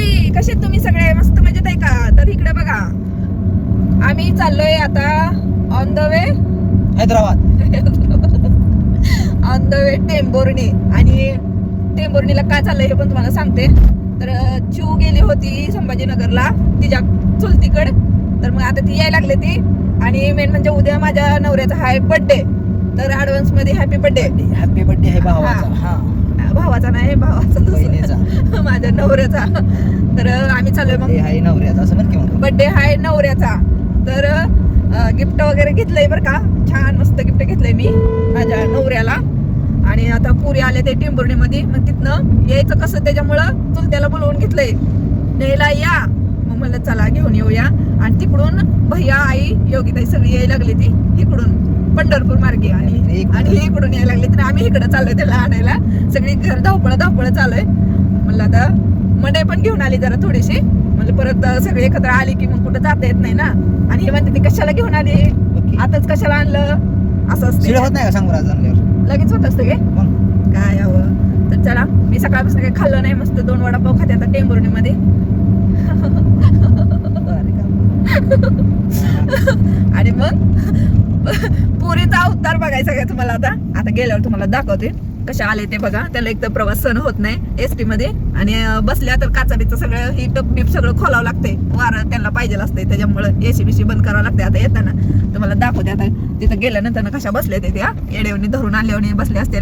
मंडळी, कसे तुम्ही सगळे? मस्त मजेत आहे का? तर इकडे बघा, आम्ही चाललोय आता on the way Hyderabad, on the way Tembhurni. आणि टेंभुर्णीला काय चाललंय हे पण तुम्हाला सांगते. तर चिऊ गेली होती संभाजीनगरला तिच्या चुलतीकडे, तर मग आता ती यायला लागली ती. आणि मेन म्हणजे उद्या माझ्या नवऱ्याचा हाय बर्थडे, तर ऍडव्हान्स मध्ये हॅपी बर्थडे. हॅपी बर्थडे आहे भावाचा. हा, भावाचा नाही, भावाचा बहिणीचा. माझ्या नवऱ्याचा. तर आम्ही चाललोय मग. हाय नवऱ्याचा असं म्हण की मग. बर्थडे हाय नवऱ्याचा. तर गिफ्ट वगैरे घेतलंय बरं का, छान मस्त गिफ्ट घेतलंय मी माझ्या नवऱ्याला. आणि आता पुरी आले ते टेंभुर्णीमध्ये, मग तिथनं यायचं कसं, त्याच्यामुळं चुलत्याला बोलवून घेतलंय न्यायला या. मग म्हणलं चला घेऊन येऊया. आणि तिकडून भैया आई योगिताई सगळी यायला लागली ती इकडून पंढरपूर मार्गे, आणि इकडून यायला लागली. तर आम्ही इकडं चाललोय त्याला आणायला. सगळी घर धावपळ चालूय. म्हणलं आता मंडई पण घेऊन आली जरा थोडीशी. म्हणजे परत सगळे एकत्र आली की मग कुठं जाता येत नाही ना. आणि हे म्हणते ती कशाला घेऊन आली, आताच कशाला आणलं, असं असतं. होत नाही का सांगू राज आणल्यावर लगेच होत असतं काय हवं. तर चला, मी सकाळपासून काही खाल्लं नाही, मस्त 2 वडापाव खाते आता टेंभुर्णीमध्ये. आणि मग पुरीचा अवतार बघायचा का तुम्हाला. आता गेल्यावर तुम्हाला दाखवते कशा आले ते बघा. त्याला एक तर प्रवास सहन होत नाही एसटी मध्ये, आणि बसल्या तर काचारीचं सगळं ही टप टिप सगळं खोलावं लागते. वारं त्यांना पाहिजे असते, त्याच्यामुळे एसी बिसी बंद करावं लागते. आता येताना तुम्हाला दाखवते. आता तिथं गेल्यानंतर कशा बसले ते त्या येड्यावणी धरून आणल्यावर बसले असते.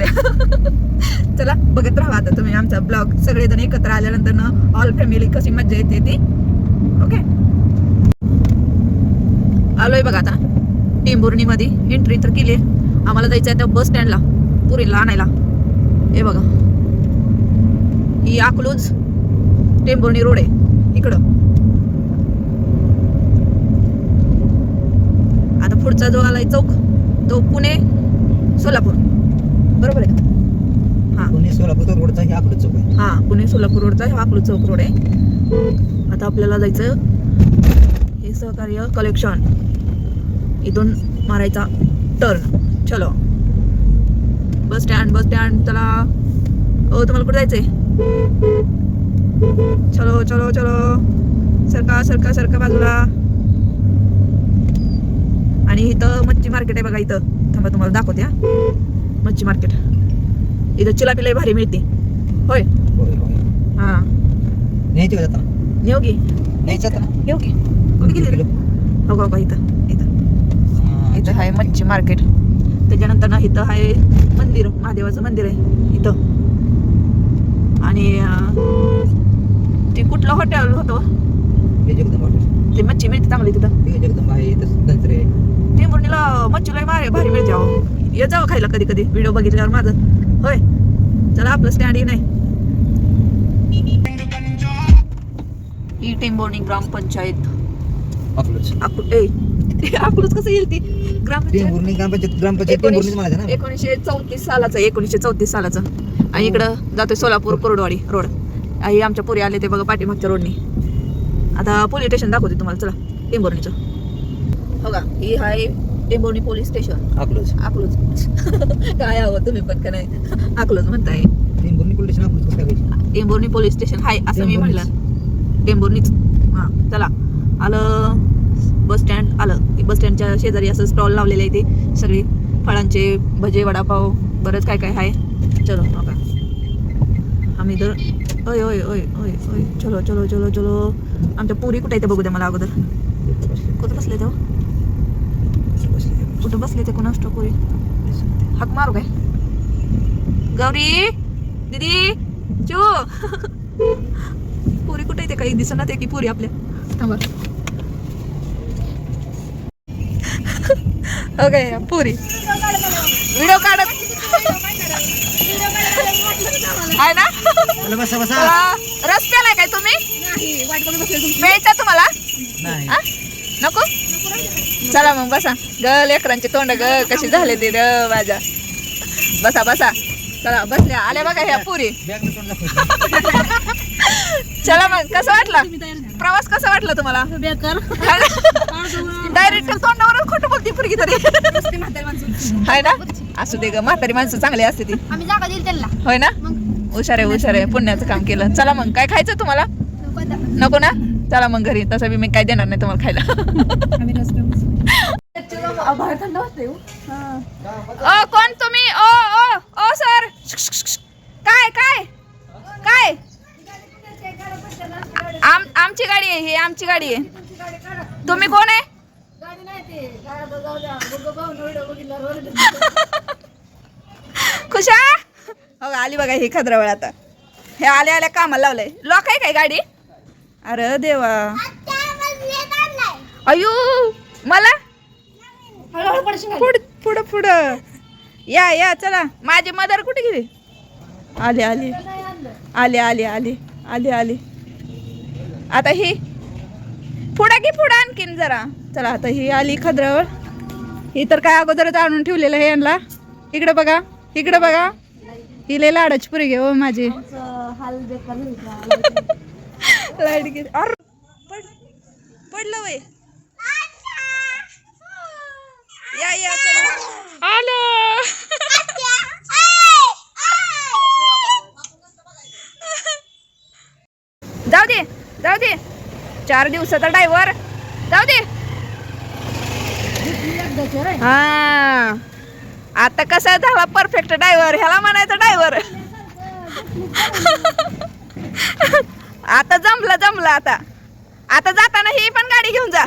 चला बघत राहा आता तुम्ही आमचा ब्लॉग. सगळेजण एकत्र आल्यानंतर ऑल फॅमिली कशी मजा येते ती. ओके, आलोय बघा आता टेंभुर्णी मध्ये. एंट्री तर केली. आम्हाला जायचं आहे त्या बस स्टँडला पुरीला आणायला. हे बघा, ही अकलूज टेंभुर्णी रोड आहे इकडं. आता पुढचा जो आलाय चौक, तो पुणे सोलापूर, बरोबर आहे का? हा, पुणे सोलापूर रोडचा हे अकलूज चौक आहे. हा, पुणे सोलापूर रोडचा हा अकलूज चौक रोड आहे. आता आपल्याला जायचं हे सहकार्य कलेक्शन, इथून मारायचा टर्न. चलो बस स्टँड चला. हो, तुम्हाला कुठे जायचंय? चलो चलो चलो, सरका बाजूला. आणि इथं मच्छी मार्केट आहे बघा. इथं थांबा, तुम्हाला दाखवते. हा, मच्छी मार्केट. इथं चिलापी भारी मिळते. होय, हा, न्यायची का जाताना? नेऊ की न्यायचं आता घेऊ की. कुठे गेली? हो का, इथं आहे मच्छी मार्केट. त्याच्यानंतर ना इथं आहे मंदिर, महादेवाचं मंदिर आहे इथं. आणि ते कुठलं हॉटेल होतं ते मच्छी मिळते चांगली तिथं. टेंभुर्णीला मच्छी लय भारी मिळते. अहो, ये जावं खायला कधी कधी व्हिडिओ बघितल्यावर माझं. होय, चला आपलं स्टँड ही नाही. ही टेंभुर्णी ग्रामपंचायत. अकलूज कसं येईल ती ग्रामपंचायत 1934 सालाचं. 1934 सालाचं. आणि इकडं जातोय सोलापूर कुर्डवाडी रोड. आई आमच्या पुरी आले ते बघा पाठीमागच्या रोडनी. आता पोलीस स्टेशन दाखवते तुम्हाला. चला टेंभुर्णीचं. हो का, ही आहे टेंभुर्णी पोलीस स्टेशन. अकलूज काय हवं तुम्ही पण का नाही अकलूज म्हणताय. टेंभुर्णी पोलीस स्टेशन हाय असं मी म्हणलं. टेंभुर्णीच. हा, चला आलं. बस स्टँड आलं. बस स्टँडच्या शेजारी असं स्टॉल लावलेले आहे ते सगळे फळांचे, भजे, वडापाव, बरंच काय काय आहे. चलो नका आम्ही तर ओय ओय ओय ओय ओय चलो चलो चलो चलो. आमच्या पुरी कुठे येते बघू द्या मला अगोदर. कुठं बसले ते? कुठं बसले ते कोणास ठाऊक. पुरी हाक मारू काय? गौरी दीदी चो पुरी कुठे येते? काही दिसणार ते की पुरी आपल्या. थांबा. ओके, पुरी व्हिडिओ काढत आहे ना. रस्त्याला काय तुम्ही? प्यायचा तुम्हाला? नको. चला मग बसा. ग लेकरांचे तोंड ग कशी झाले ते माझ्या. बसा. चला बसल्या आल्या बघा ह्या पुरी. चला मग, कसं वाटलं प्रवास? कसा वाटला तुम्हाला? डायरेक्ट तोंडावरच खोटं बोलती पुरगी तरी. हाय ना. असू दे ग, म्हातारी माणसं चांगली असते ती. आम्ही जागा दिली त्यांना. होय ना. हुशार आहे पुण्याचं काम केलं. चला मग, काय खायचं तुम्हाला? नको ना चला मग घरी. तसं बी मी काय देणार नाही तुम्हाला खायला. कोण तुम्ही? ओ ओ ओ सर. काय काय काय? आमची गाडी आहे ही, आमची गाडी आहे. तुम्ही कोण आहे? खुशा हो आली बघा ही खद्रावळ. आता हे आल्या आल्या कामाला लावलंय. लॉक आहे काय गाडी? अरे देवा. अयो मला पुढं पुढं या या चला. माझी मदर कुठे गेली? आली आली आली आली आली आली आली. आता ही पुढं की पुढं आणखीन जरा. चला आता ही आली खद्रावळ. ही तर काय अगोदरच आणून ठेवलेलं आहे यांना. इकडे बघा इकडे बघा. ही लय लाडाची पुरी घे हो माझी. लाईट गेली. अरे पडलं वय. या या चला. आलं. जाऊ दे जाऊ दे. 4 दिवसाचा ड्रायव्हर. जाऊ दे. हा आता कसा झाला परफेक्ट ड्रायव्हर. ह्याला म्हणायचं ड्रायव्हर. आता जमलं आता. आता जाताना ही पण गाडी घेऊन जा.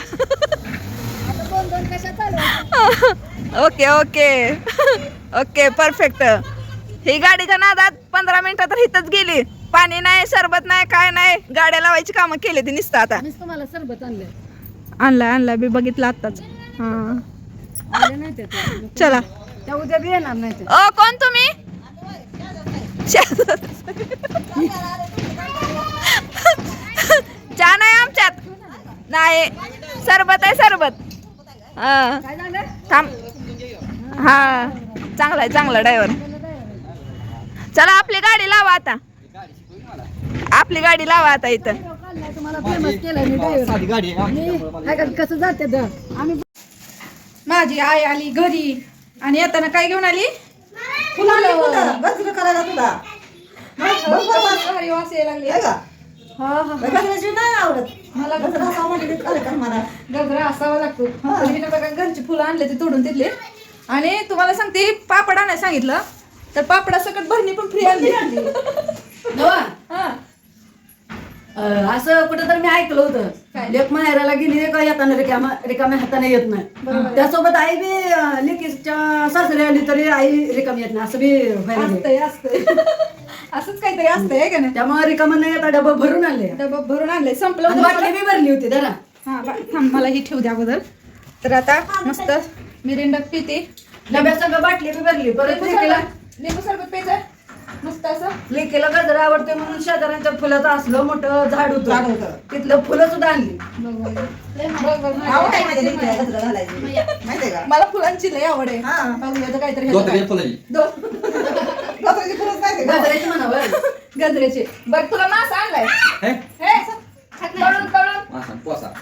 Okay okay okay perfect. ही गाडीच्या नादात 15 मिनिटात तर इथंच गेली. पाणी नाही सरबत नाही काय नाही. गाड्या लावायची कामं केली ती नुसतं. आता तुम्हाला सरबत आणला बी बघितलं आत्ताच. हा चला. त्या उद्या बी येणार नाही. ओ कोण तुम्ही? चहा नाही आमच्यात. नाही सरबत आहे सरबत. हा काय झालं? थांब. हा चांगला ड्रायव्हर. चला आपली गाडी लावा आता. आपली गाडी लावा आता इथं. तुम्हाला फेमस केलं मी साधी गाडी आहे. ड्रायव्हर. कसं जाते आम्ही. माझी आई आली घरी आणि येताना काय घेऊन आली? गजरं करायला तुला भारी वास यायला लागली. गजराची नाही आवडत मला गजरा असा म्हणजे कार्यक्रम मला. गजरा असावा लागतो. हिने बघा घरची फुलं आणले ते तोडून तिथले. आणि तुम्हाला सांगते पापड आणायला सांगितलं तर पापडा सकट भरणी पण फ्री आणली. हा असं कुठं तर मी ऐकलं होतं. लेक माहेराला गेली का येताना रिकाम्या हाताने येत नाही. त्यासोबत आई बी लेकीच्या सासरी आली तरी आई रिकामी येत नाही. असं बी व्हायला असतंय असंच काहीतरी असतंय का नाही. त्यामुळे रिकामा नाही येता डबा भरून आणले. डबा भरून आणले. संपलं आणि बाटली बी भरली होती जरा. हा थांब मला ही ठेवू द्या अगोदर. तर आता मस्त मिरिंडा पिते. डब्यात सगळं बाटली बी भरली. परत लेकीला लिंबू सरबत प्यायचं मस्त असं. लेकीला गजरा आवडते म्हणून शेजाऱ्यांच्या फुलाचं असलं मोठं झाड होतं. तिथलं फुलं सुद्धा आणली. आवड आहे माझ्या लेकीला गजरा घालायची. माहितीये का? मला फुलांची लय आवड आहे. हा. बघूया तर काहीतरी गजराची फुलंच नाही ते का? गजऱ्याची म्हणावं. गजऱ्याचे. बरं तुला मासा आणलाय.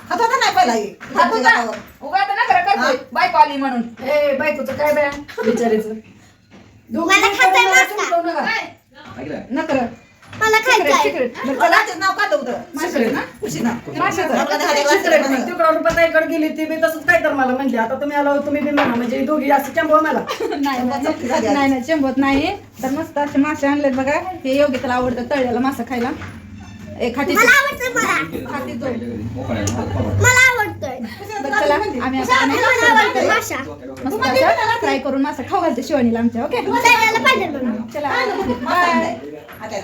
हाताचा नाही पहिला हे. उगा तर नखरा करतोय बायको आली म्हणून. ए बायकोचं काय बाय विचारायचं. नखरा मला सिक्रेट. फुलाचं नाव का होतं? तिकडून पताईकडे गेली ती मी तसंच काय तर मला म्हणली. आता तुम्ही आला तुम्ही बी म्हणा म्हणजे दोघी असं चंबवा मला. नाही चंबत नाही. तर मस्त असे मासे आणलेत बघा. हे योगिताला आवडतं तळलेला मासा खायला. खाती मला आवडतोय. चला आम्ही आता मला आवडतोय माशा. मस्त असं फ्राय करून मासा खाऊ घालते शिवानीला आमच्या. ओके तळलेला पाहिजे मला. चला बाय.